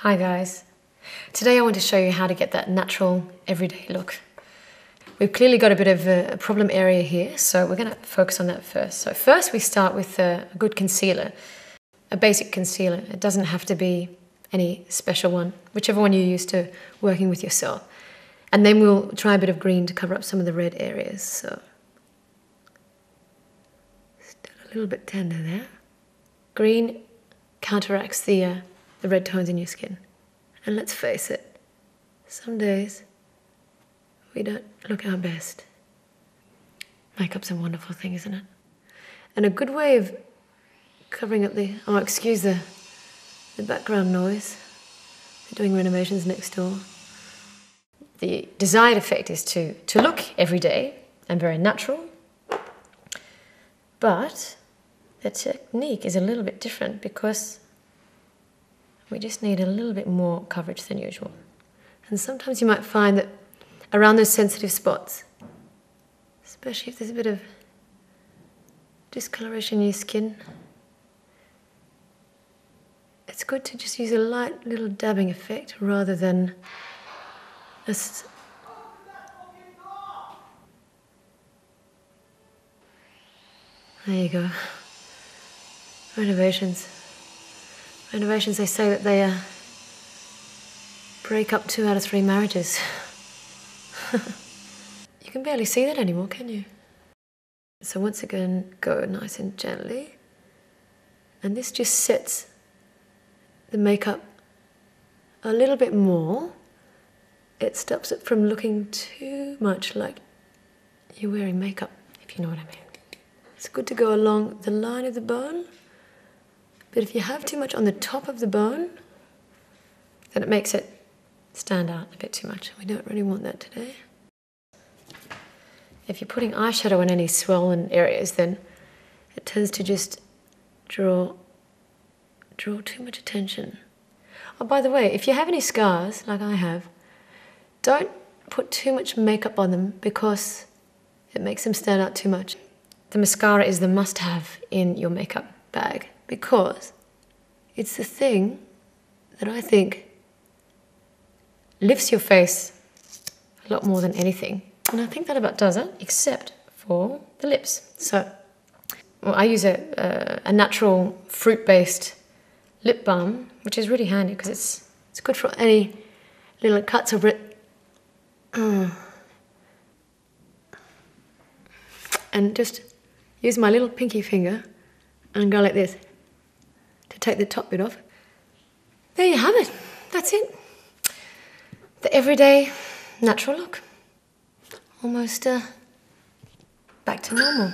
Hi guys. Today I want to show you how to get that natural everyday look. We've clearly got a bit of a problem area here, so we're going to focus on that first. So first we start with a good concealer, a basic concealer. It doesn't have to be any special one, whichever one you're used to working with yourself. And then we'll try a bit of green to cover up some of the red areas. So still a little bit tender there. Green counteracts the red tones in your skin. And let's face it, some days we don't look our best. Makeup's a wonderful thing, isn't it? And a good way of covering up excuse the background noise. They're doing renovations next door. The desired effect is to look every day and very natural, but the technique is a little bit different because we just need a little bit more coverage than usual. And sometimes you might find that around those sensitive spots, especially if there's a bit of discoloration in your skin, it's good to just use a light little dabbing effect rather than just there you go. Renovations, they say that they break up 2 out of 3 marriages. You can barely see that anymore, can you? So once again, go nice and gently. And this just sets the makeup a little bit more. It stops it from looking too much like you're wearing makeup, if you know what I mean. It's good to go along the line of the bone. But if you have too much on the top of the bone, then it makes it stand out a bit too much. We don't really want that today. If you're putting eyeshadow in any swollen areas, then it tends to just draw too much attention. Oh, by the way, if you have any scars, like I have, don't put too much makeup on them because it makes them stand out too much. The mascara is the must-have in your makeup bag because it's the thing that I think lifts your face a lot more than anything. And I think that about does it, except for the lips. So I use a natural fruit-based lip balm, which is really handy because it's good for any little cuts over it. And just use my little pinky finger and go like this to take the top bit off. There you have it. That's it. The everyday natural look. Almost back to normal.